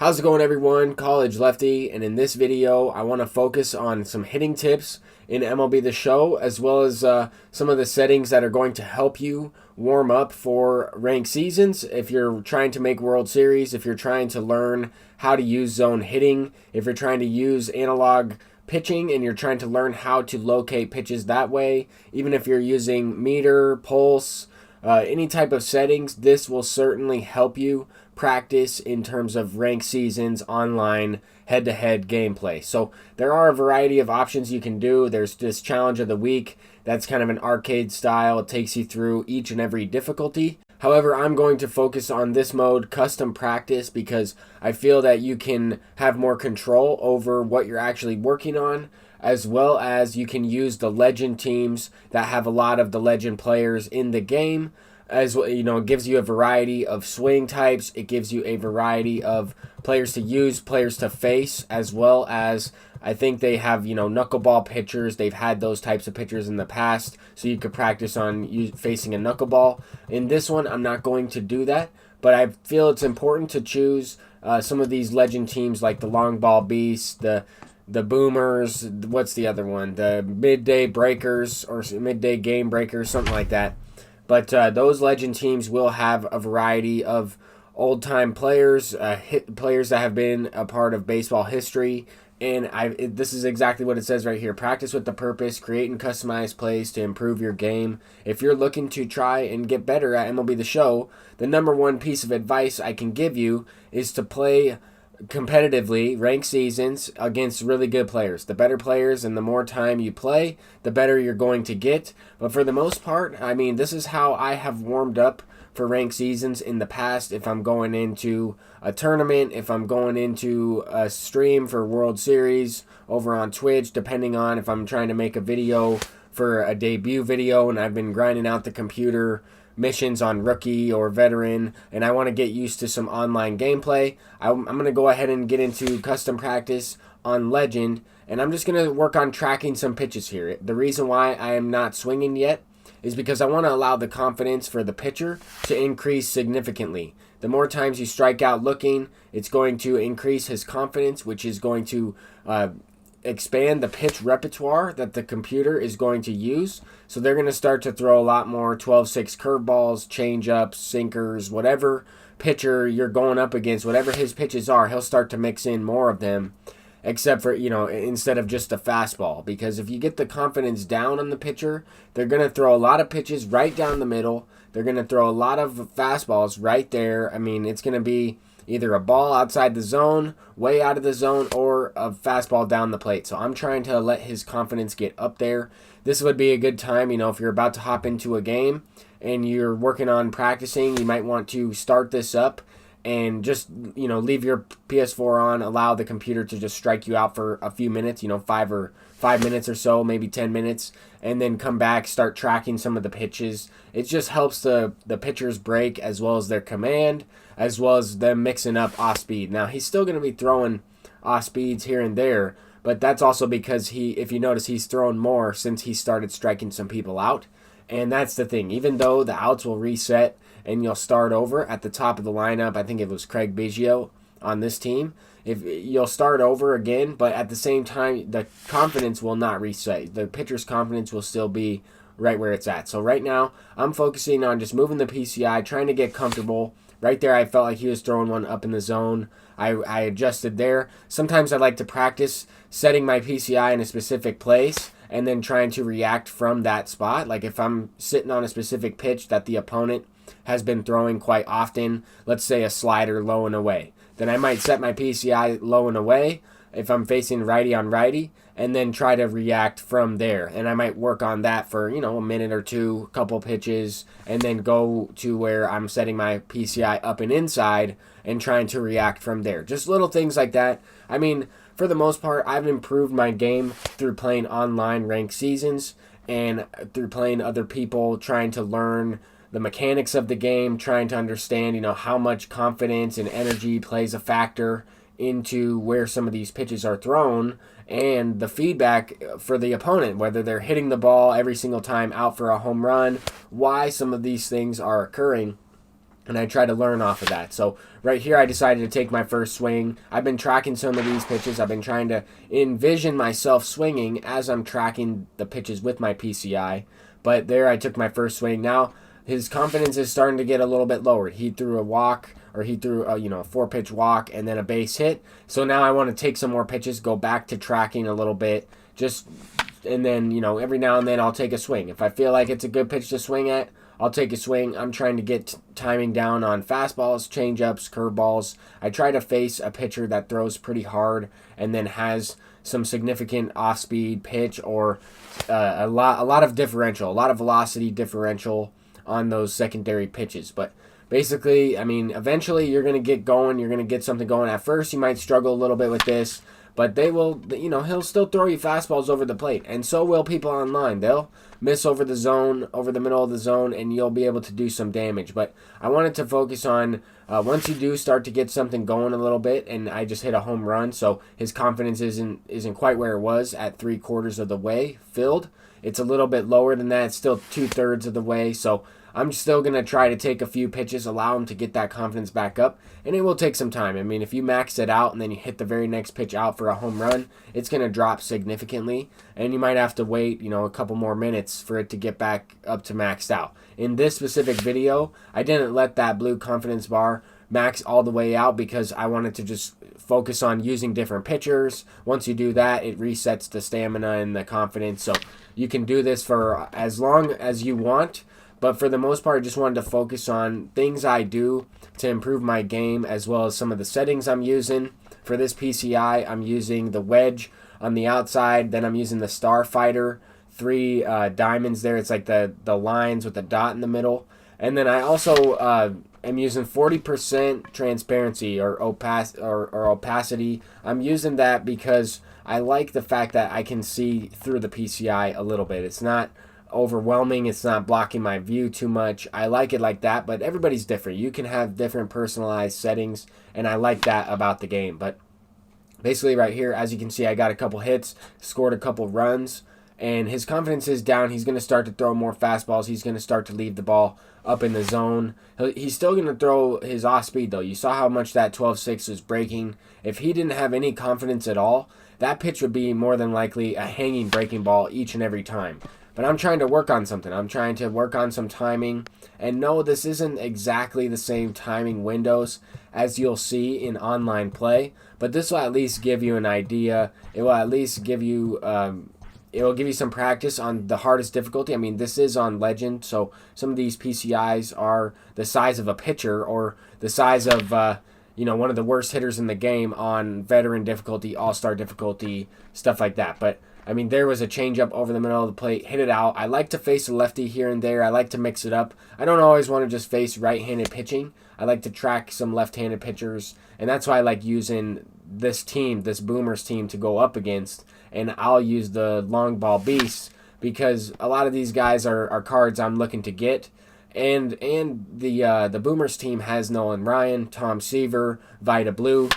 How's it going, everyone? College Lefty, and in this video I want to focus on some hitting tips in MLB The Show, as well as some of the settings that are going to help you warm up for ranked seasons. If you're trying to make World Series, if you're trying to learn how to use zone hitting, if you're trying to use analog pitching and you're trying to learn how to locate pitches that way, even if you're using meter, pulse, any type of settings, this will certainly help you practice in terms of ranked seasons, online, head-to-head gameplay. So there are a variety of options you can do. There's this challenge of the week. That's kind of an arcade style. It takes you through each and every difficulty. However, I'm going to focus on this mode, custom practice, because I feel that you can have more control over what you're actually working on, as well as you can use the legend teams that have a lot of the legend players in the game. As well, it gives you a variety of swing types. It gives you a variety of players to use, players to face, as well as I think they have, knuckleball pitchers. They've had those types of pitchers in the past, so you could practice on facing a knuckleball. In this one, I'm not going to do that, but I feel it's important to choose some of these legend teams like the long ball beasts, the boomers, what's the other one? The midday breakers or midday game breakers, something like that. But those legend teams will have a variety of old-time players, players that have been a part of baseball history. And this is exactly what it says right here. Practice with the purpose, create and customize plays to improve your game. If you're looking to try and get better at MLB The Show, the number one piece of advice I can give you is to play competitively ranked seasons against really good players. The better players and the more time you play, the better you're going to get. But for the most part, this is how I have warmed up for ranked seasons in the past. If I'm going into a tournament, if I'm going into a stream for World Series over on Twitch, depending on if I'm trying to make a video for a debut video and I've been grinding out the computer missions on rookie or veteran and I want to get used to some online gameplay, I'm going to go ahead and get into custom practice on legend, and I'm just going to work on tracking some pitches here. The reason why I am not swinging yet is because I want to allow the confidence for the pitcher to increase significantly. The more times you strike out looking, it's going to increase his confidence, which is going to expand the pitch repertoire that the computer is going to use. So they're going to start to throw a lot more 12-6 curveballs, changeups, sinkers, whatever pitcher you're going up against, whatever his pitches are, he'll start to mix in more of them, except for, instead of just a fastball. Because if you get the confidence down on the pitcher, they're going to throw a lot of pitches right down the middle. They're going to throw a lot of fastballs right there. It's going to be either a ball outside the zone, way out of the zone, or a fastball down the plate. So I'm trying to let his confidence get up there. This would be a good time, if you're about to hop into a game and you're working on practicing, you might want to start this up and just, leave your PS4 on, allow the computer to just strike you out for a few minutes, 5 minutes or so, maybe 10 minutes, and then come back, start tracking some of the pitches. It just helps the pitcher's break as well as their command, as well as them mixing up off speed. Now, he's still going to be throwing off speeds here and there, but that's also because if you notice, he's thrown more since he started striking some people out. And that's the thing. Even though the outs will reset and you'll start over at the top of the lineup, I think it was Craig Biggio on this team, if you'll start over again, but at the same time, the confidence will not reset. The pitcher's confidence will still be right where it's at. So right now, I'm focusing on just moving the PCI, trying to get comfortable. Right there, I felt like he was throwing one up in the zone. I adjusted there. Sometimes I like to practice setting my PCI in a specific place and then trying to react from that spot. Like if I'm sitting on a specific pitch that the opponent has been throwing quite often, let's say a slider low and away, then I might set my PCI low and away if I'm facing righty on righty, and then try to react from there. And I might work on that for, a minute or two, couple pitches, and then go to where I'm setting my PCI up and inside and trying to react from there. Just little things like that. For the most part, I've improved my game through playing online ranked seasons and through playing other people, trying to learn the mechanics of the game, trying to understand, how much confidence and energy plays a factor into where some of these pitches are thrown, and the feedback for the opponent, whether they're hitting the ball every single time out for a home run, why some of these things are occurring. and I try to learn off of that. So right here, I decided to take my first swing. I've been tracking some of these pitches. I've been trying to envision myself swinging as I'm tracking the pitches with my PCI. But there, I took my first swing. Now his confidence is starting to get a little bit lowered. He threw a walk, or he threw a 4-pitch walk and then a base hit. So now I want to take some more pitches, go back to tracking a little bit, and then every now and then I'll take a swing. If I feel like it's a good pitch to swing at, I'll take a swing. I'm trying to get timing down on fastballs, changeups, curveballs. I try to face a pitcher that throws pretty hard and then has some significant off-speed pitch, or a lot of differential, a lot of velocity differential on those secondary pitches. But basically, eventually you're going to get going. You're going to get something going. At first, you might struggle a little bit with this, but he'll still throw you fastballs over the plate, and so will people online. They'll miss over the zone, over the middle of the zone, and you'll be able to do some damage. But I wanted to focus on once you do start to get something going a little bit, and I just hit a home run, so his confidence isn't quite where it was at 3/4 of the way filled. It's a little bit lower than that. It's still 2/3 of the way, so I'm still going to try to take a few pitches, allow him to get that confidence back up, and it will take some time. If you max it out and then you hit the very next pitch out for a home run, it's going to drop significantly, and you might have to wait, a couple more minutes for it to get back up to maxed out. In this specific video, I didn't let that blue confidence bar max all the way out because I wanted to just focus on using different pitchers. Once you do that, it resets the stamina and the confidence, so you can do this for as long as you want. But for the most part, I just wanted to focus on things I do to improve my game, as well as some of the settings I'm using. For this PCI, I'm using the wedge on the outside. Then I'm using the Starfighter, 3 diamonds there. It's like the lines with the dot in the middle. And then I also am using 40% transparency or opacity. I'm using that because I like the fact that I can see through the PCI a little bit. It's not overwhelming. It's not blocking my view too much. I like it like that, but everybody's different. You can have different personalized settings, and I like that about the game. But basically right here, as you can see, I got a couple hits, scored a couple runs, and his confidence is down. He's going to start to throw more fastballs. He's going to start to leave the ball up in the zone. He's still going to throw his off speed, though. You saw how much that 12-6 was breaking. If he didn't have any confidence at all, that pitch would be more than likely a hanging breaking ball each and every time. But I'm trying to work on something. I'm trying to work on some timing. And no, this isn't exactly the same timing windows as you'll see in online play. But this will at least give you an idea. It will at least give you some practice on the hardest difficulty. This is on Legend, so some of these PCIs are the size of a pitcher, or the size of one of the worst hitters in the game on veteran difficulty, all-star difficulty, stuff like that. But there was a changeup over the middle of the plate, hit it out. I like to face a lefty here and there. I like to mix it up. I don't always want to just face right-handed pitching. I like to track some left-handed pitchers, and that's why I like using this team, this Boomers team, to go up against. And I'll use the long ball beasts because a lot of these guys are cards I'm looking to get. And the Boomers team has Nolan Ryan, Tom Seaver, Vida Blue,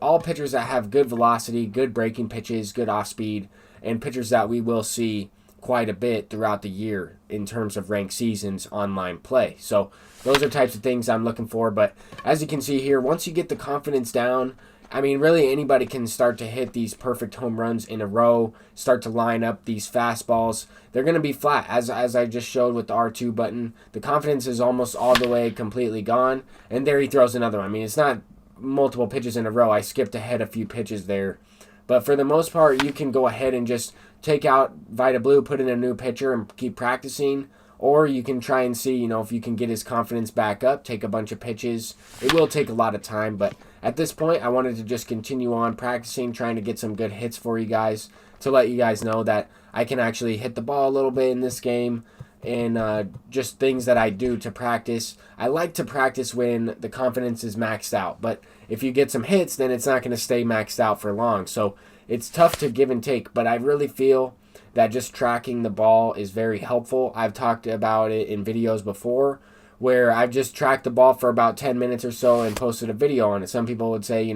all pitchers that have good velocity, good breaking pitches, good off speed, and pitchers that we will see quite a bit throughout the year in terms of ranked seasons online play. So those are types of things I'm looking for. But as you can see here, once you get the confidence down, really anybody can start to hit these perfect home runs in a row, start to line up these fastballs. They're going to be flat, as I just showed with the R2 button. The confidence is almost all the way completely gone, and there he throws another one. It's not multiple pitches in a row. I skipped ahead a few pitches there. But for the most part, you can go ahead and just take out Vida Blue, put in a new pitcher, and keep practicing. Or you can try and see, if you can get his confidence back up, take a bunch of pitches. It will take a lot of time, but at this point, I wanted to just continue on practicing, trying to get some good hits for you guys, to let you guys know that I can actually hit the ball a little bit in this game, and just things that I do to practice. I like to practice when the confidence is maxed out, but if you get some hits, then it's not going to stay maxed out for long. So it's tough to give and take, but I really feel that just tracking the ball is very helpful. I've talked about it in videos before where I've just tracked the ball for about 10 minutes or so and posted a video on it. Some people would say,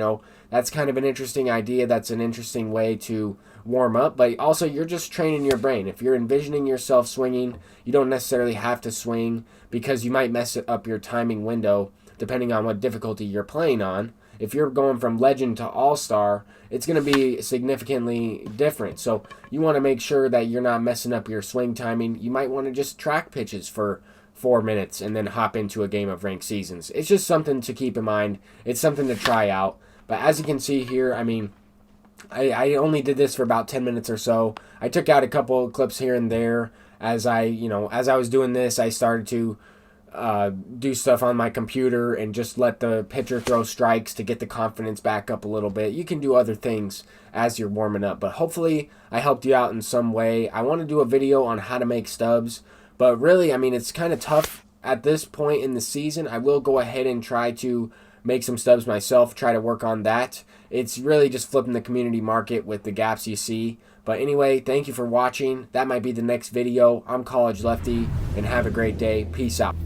that's kind of an interesting idea. That's an interesting way to warm up, but also you're just training your brain. If you're envisioning yourself swinging, you don't necessarily have to swing because you might mess up your timing window depending on what difficulty you're playing on. If you're going from legend to all-star, it's going to be significantly different. So you want to make sure that you're not messing up your swing timing. You might want to just track pitches for 4 minutes and then hop into a game of ranked seasons. It's just something to keep in mind. It's something to try out. But as you can see here, I mean, I only did this for about 10 minutes or so. I took out a couple of clips here and there. As I was doing this, I started to do stuff on my computer and just let the pitcher throw strikes to get the confidence back up a little bit. You can do other things as you're warming up, but hopefully I helped you out in some way. I want to do a video on how to make stubs, but really, I mean, it's kind of tough at this point in the season. I will go ahead and try to make some stubs myself, try to work on that. It's really just flipping the community market with the gaps you see. But anyway, thank you for watching. That might be the next video. I'm College Lefty, and have a great day. Peace out.